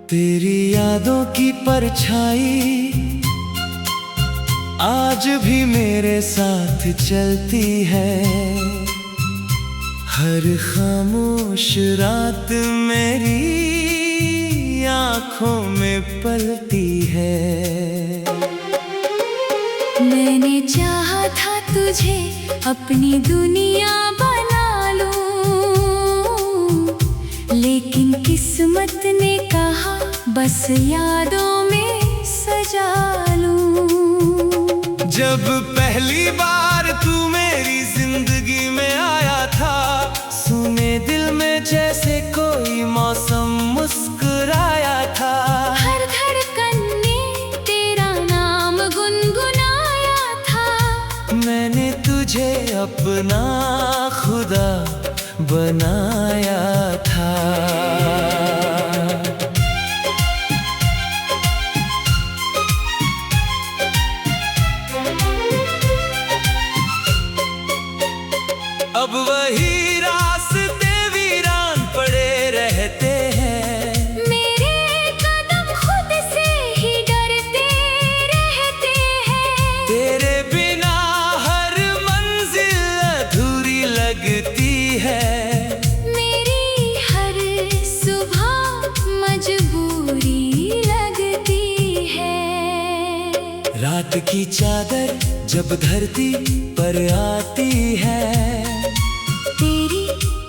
तेरी यादों की परछाई आज भी मेरे साथ चलती है। हर खामोश रात मेरी आँखों में पलती है। मैंने चाहा था तुझे अपनी दुनिया बना लूं, लेकिन किस्मत ने कहा बस यादों में सजा लूं। जब पहली बार तू मेरी जिंदगी में आया था, सुने दिल में जैसे कोई मौसम मुस्कुराया था। हर धड़कन ने तेरा नाम गुनगुनाया था। मैंने तुझे अपना खुदा बनाया था। अब वही रास्ते वीरान पड़े रहते हैं। मेरे कदम खुद से ही डरते रहते हैं। तेरे बिना हर मंजिल अधूरी लगती है। मेरी हर सुबह मजबूरी लगती है। रात की चादर जब धरती पर आती है, तेरी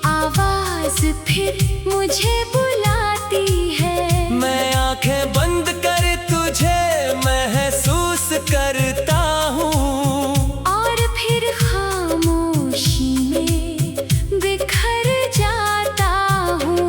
आवाज फिर मुझे बुलाती है। मैं आंखें बंद कर तुझे महसूस करता हूँ, और फिर खामोशी में बिखर जाता हूँ।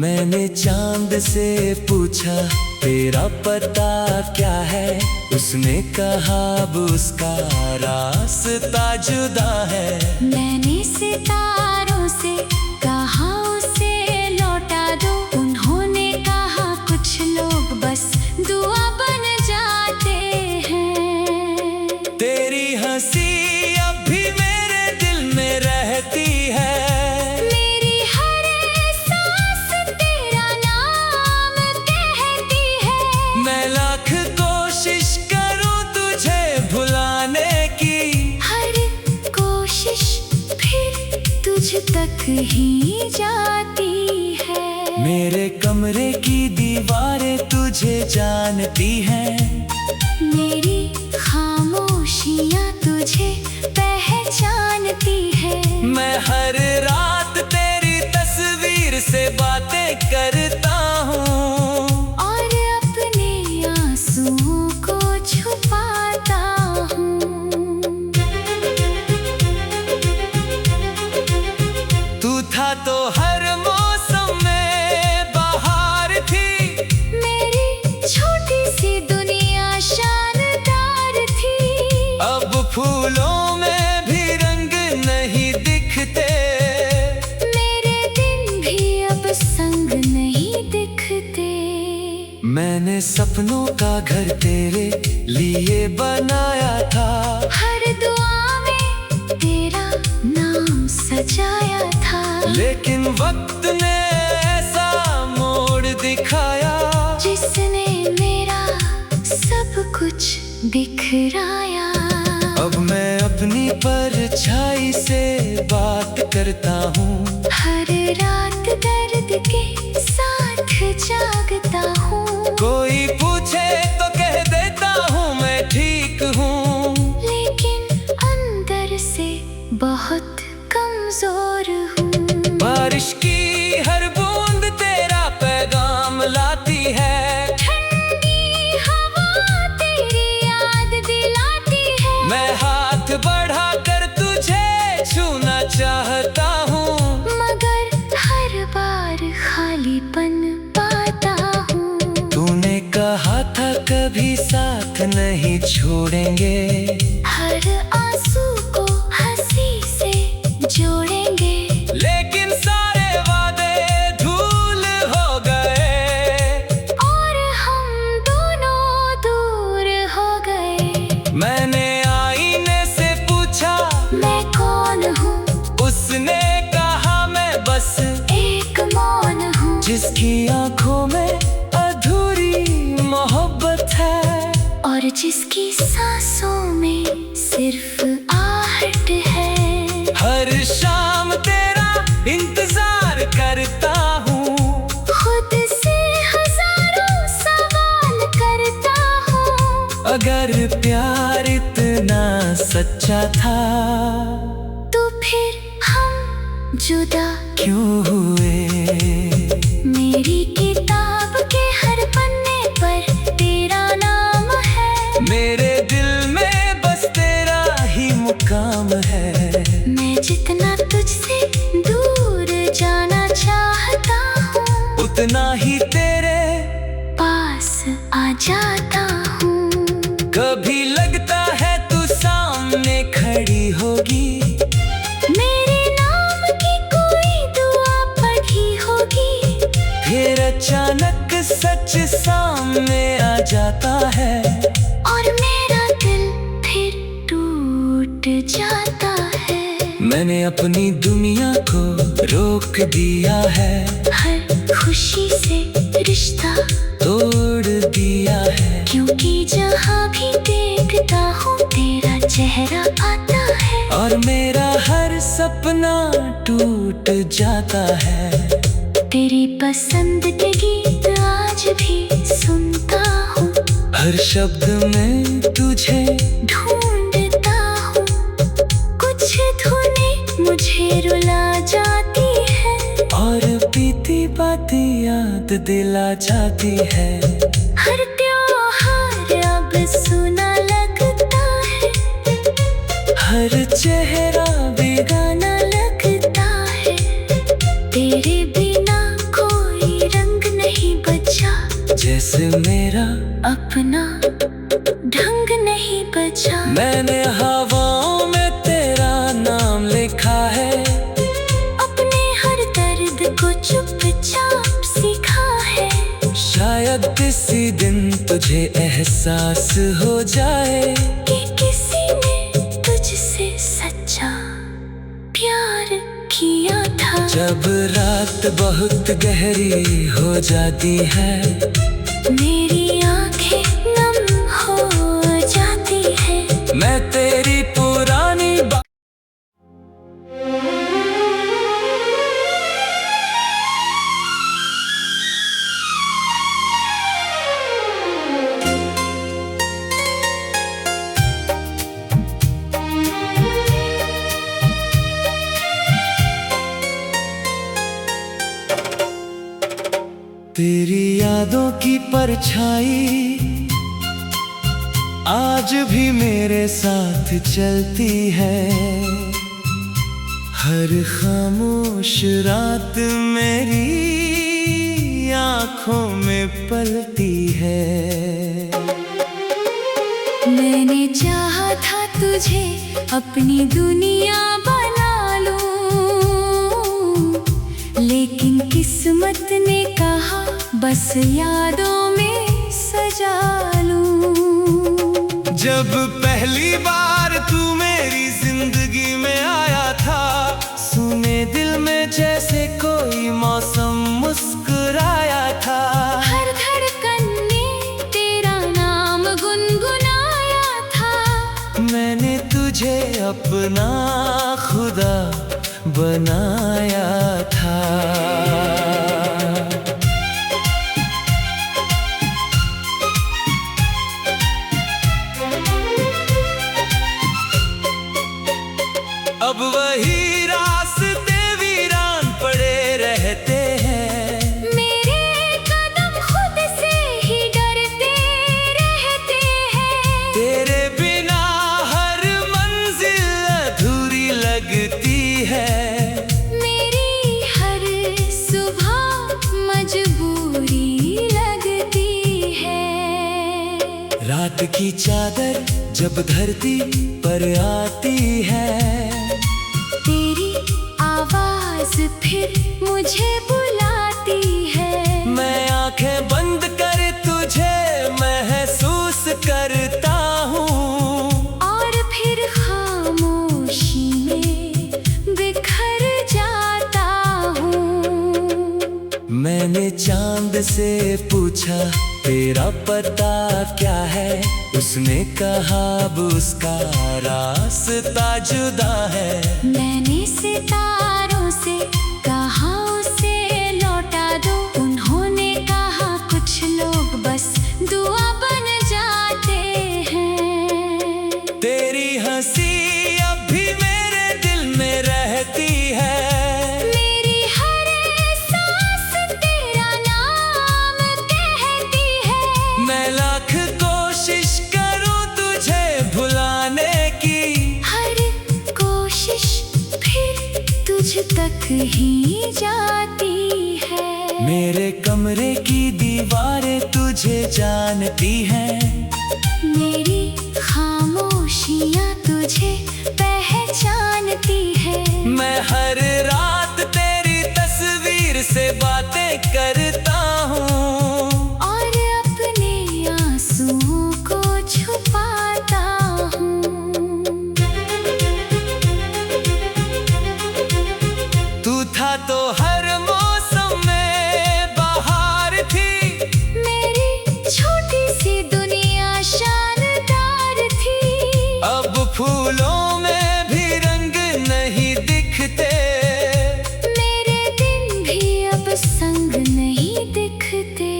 मैंने चांद से पूछा तेरा पता क्या है, उसने कहा अब उसका रास्ता जुदा है। मैंने सितारों से कहा उसे लौटा दो, उन्होंने कहा कुछ लोग बस दुआ बन जाते हैं। तेरी हंसी अब भी मेरे दिल में रहती है। मेरी हर सांस तेरा नाम कहती है। मैं लाख कोशिश करूं तुझे भुलाने की, हर कोशिश फिर तुझ तक ही जाती है। मेरे कमरे की दीवारें तुझे जानती हैं। मेरी खामोशियाँ तुझे पहचानती है। मैं हर रात तेरी तस्वीर से बातें करता हूँ, और अपने आंसुओं को छुपाता हूँ। तू था तो हर मौसम में बहार थी। मेरी छोटी सी दुनिया शानदार थी। अब फूलों में भी रंग नहीं दिखते। मेरे दिन भी अब संग नहीं दिखते। मैंने सपनों का घर तेरे लिए बनाया था। हर दुआ में तेरा नाम सजाया था। लेकिन वक्त ने ऐसा मोड़ दिखाया, जिसने मेरा सब कुछ बिखराया। अब मैं अपनी परछाई से बात करता हूँ। हर रात दर्द के साथ जागता हूँ। कोई पूछे तो कह देता हूँ मैं ठीक हूँ, लेकिन अंदर से बहुत कमजोर हूँ। बारिश की हर बूंद तेरा पैगाम लाती है। ठंडी हवा तेरी याद दिलाती है। मैं हाथ बढ़ा कर तुझे छूना चाहता हूँ, मगर हर बार खालीपन पाता हूँ। तूने कहा था कभी साथ नहीं छोड़ेंगे। हर आंसू को हंसी से जोड़ेंगे। लेकिन सारे वादे धूल हो गए, और हम दोनों दूर हो गए। मैंने आईने से पूछा मैं कौन हूँ, उसने कहा मैं बस एक मौन हूँ। जिसकी आंखों जिसकी सांसों में सिर्फ आहट है। हर शाम तेरा इंतजार करता हूँ, खुद से हजारों सवाल करता हूँ। अगर प्यार इतना सच्चा था तो फिर हम जुदा क्यों हुए? मेरी किताब के हर पन्ने पर तेरा नाम है। मेरे दिल में बस तेरा ही मुकाम है। मैं जितना तुझसे दूर जाना चाहता हूँ, उतना ही तेरे पास आ जाता हूँ। कभी लगता है तू सामने खड़ी होगी, मेरे नाम की कोई दुआ पढ़ी होगी। फिर अचानक सच सामने आ जाता है, और मेरा दिल फिर टूट जाता है। मैंने अपनी दुनिया को रोक दिया है, हर खुशी से रिश्ता तोड़ दिया है। क्योंकि जहाँ भी देखता हूँ तेरा चेहरा आता है। और मेरा हर सपना टूट जाता है। तेरी पसंद के गीत आज भी सुनता हूँ, हर शब्द में तुझे ढूंढता हूँ। कुछ धुनें मुझे रुला जाती है, और बीती बातें याद दिला जाती है। हर त्योहार अब सुना लगता है, हर चेहरा बेगाना लगता है। तेरे बिना कोई रंग नहीं बचा, जैसे मेरा अपना ढंग नहीं बचा। मैंने हवाओं में तेरा नाम लिखा है, अपने हर दर्द को चुपचाप सीखा है। शायद किसी दिन तुझे एहसास हो जाए कि किसी ने तुझसे सच्चा प्यार किया था। जब रात बहुत गहरी हो जाती है, मेरी आंखें नम हो जाती है। मैं तेरी पुरानी तेरी यादों की परछाई आज भी मेरे साथ चलती है। हर खामोश रात मेरी आँखों में पलती है। मैंने चाहा था तुझे अपनी दुनिया बना लूं, लेकिन किस्मत ने कहा बस यादों में सजा लूं। जब पहली बार तू मेरी जिंदगी में आया था, सुने दिल में जैसे कोई मौसम मुस्कुराया था। हर धड़कन ने तेरा नाम गुनगुनाया था। मैंने तुझे अपना खुदा बनाया था। अब वही रास्ते वीरान पड़े रहते हैं। मेरे कदम खुद से ही डरते रहते हैं। तेरे बिना हर मंजिल अधूरी लगती है। मेरी हर सुबह मजबूरी लगती है। रात की चादर जब धरती पर आती है, तेरी आवाज फिर मुझे बुलाती है। मैं आंखें बंद कर तुझे महसूस करता हूँ, और फिर खामोशी में बिखर जाता हूँ। मैंने चांद से पूछा तेरा पता क्या है? उसने कहा अब उसका रास्ता जुदा है। मैंने सितारों से कहा उसे लौटा दो। उन्होंने कहा कुछ लोग बस दुआ बन जाते हैं। तेरी हंसी अब भी मेरे दिल में रहती है। मेरी हर सांस तेरा नाम कहती है। मैं लाख कोशिश करूं तुझे भुलाने की, हर कोशिश फिर तुझ तक ही जाती है। मेरे कमरे की दीवारें तुझे जानती हैं। मेरी खामोशियाँ तुझे पहचानती है। मैं हर रात तेरी तस्वीर से बातें करता हूँ और अपने आंसुओं को छुपाता हूँ। तू था तो हर मौसम में बहार थी। मेरी छोटी सी दुनिया शानदार थी। अब फूलों में भी रंग नहीं दिखते। मेरे दिन भी अब संग नहीं दिखते।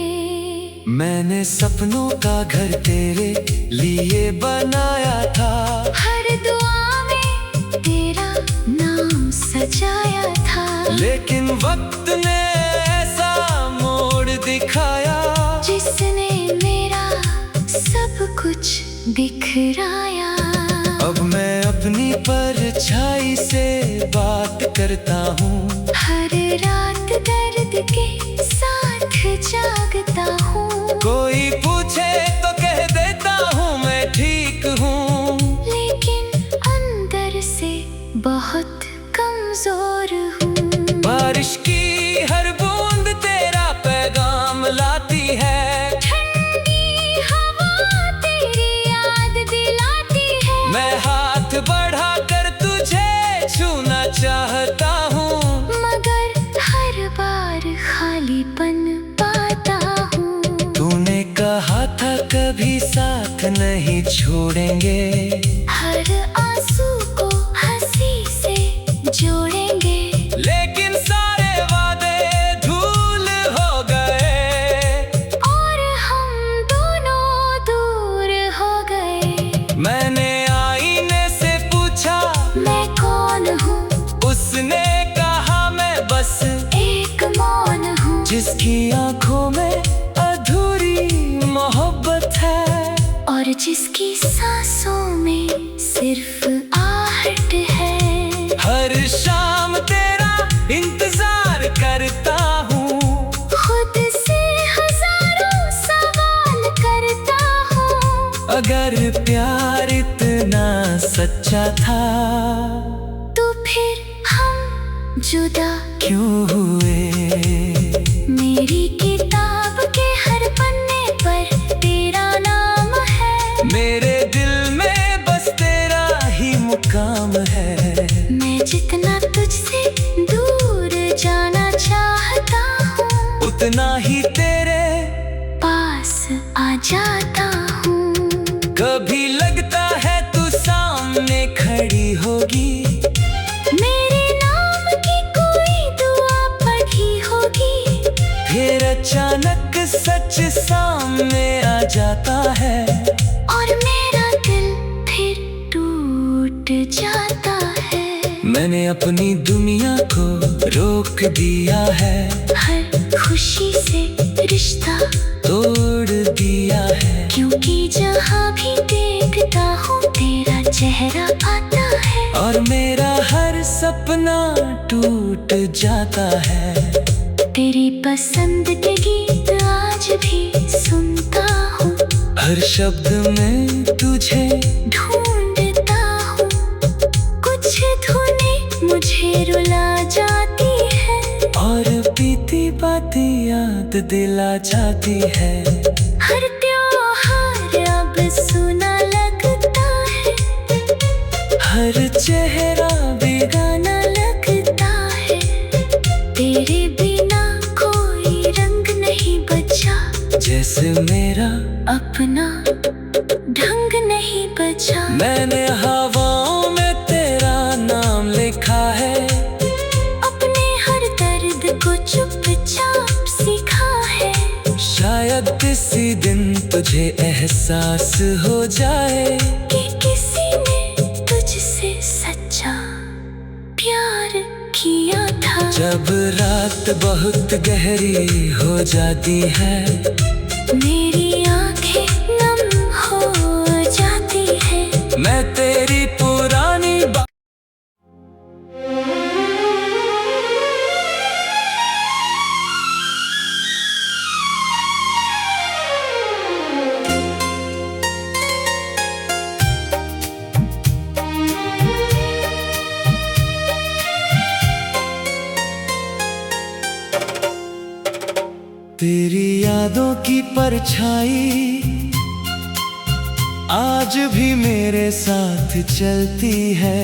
मैंने सपनों का घर तेरे लिए बनाया था। हर दुआ में तेरा नाम सजाया था। लेकिन वक्त ने ऐसा मोड़ दिखाया, जिसने मेरा सब कुछ बिखराया। अब मैं अपनी परछाई से बात करता हूँ। हर रात दर्द के साथ जागता हूँ। कोई पूछे तो कह देता हूँ मैं ठीक हूँ। लेकिन अंदर से बहुत कमजोर हूँ। बारिश की हर बूंद तेरा पैगाम लाती है। ठंडी हवा तेरी याद दिलाती है। मैं हाथ बढ़ा कर तुझे छूना चाहता हूँ, मगर हर बार खालीपन पाता हूँ। तूने कहा था कभी साथ नहीं छोड़ेंगे। हर आंसू को हंसी से जोड़ेंगे। लेकिन सारे वादे धूल हो गए और हम दोनों दूर हो गए। मैंने आईने से पूछा मैं कौन हूँ? उसने कहा मैं बस एक मौन हूँ। जिसकी आंखों में अधूरी मोहब्बत है और जिसकी सांसों में सिर्फ आहट है। हर शाम तेरा इंतजार करता हूँ। खुद से हजारों सवाल करता हूँ। अगर प्यार इतना सच्चा था तो फिर हम जुदा क्यों हुए? मेरी किताब के हर पन्ने पर तेरा नाम है। मेरे दिल में बस तेरा ही मुकाम है। मैं जितना तुझसे दूर जाना चाहता हूँ, उतना ही तेरे पास आ जाता हूँ। कभी लगता है तू सामने खड़ी होगी। मेरे नाम की कोई दुआ पढ़ी होगी। फिर अचानक सच सामने आ जाता है और मेरा दिल फिर टूट जाता है। मैंने अपनी दुनिया को रोक दिया है। हर खुशी से रिश्ता तोड़ दिया है। क्योंकि जहाँ भी देखता हूँ तेरा चेहरा आता है। और मेरा हर सपना टूट जाता है। तेरी पसंद के गीत आज भी सुनता हूँ। हर शब्द में तुझे ढूंढता हूँ। कुछ धुनें मुझे रुला जाती है और बीती बातें याद दिला जाती है। हर त्योहार अब सुना लगता है। हर चेहरा बेगाना लगता है। तेरे बिना कोई रंग नहीं बचा। जैसे मैं देखा है, अपने हर दर्द को चुपचाप सीखा है। शायद किसी दिन तुझे एहसास हो जाए कि किसी ने तुझसे सच्चा प्यार किया था। जब रात बहुत गहरी हो जाती है, मेरी आंखें नम हो जाती है। मैं तेरी पुरानी तेरी यादों की परछाई आज भी मेरे साथ चलती है।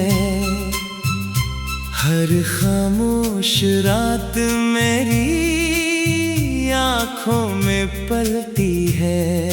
हर खामोश रात मेरी आँखों में पलती है।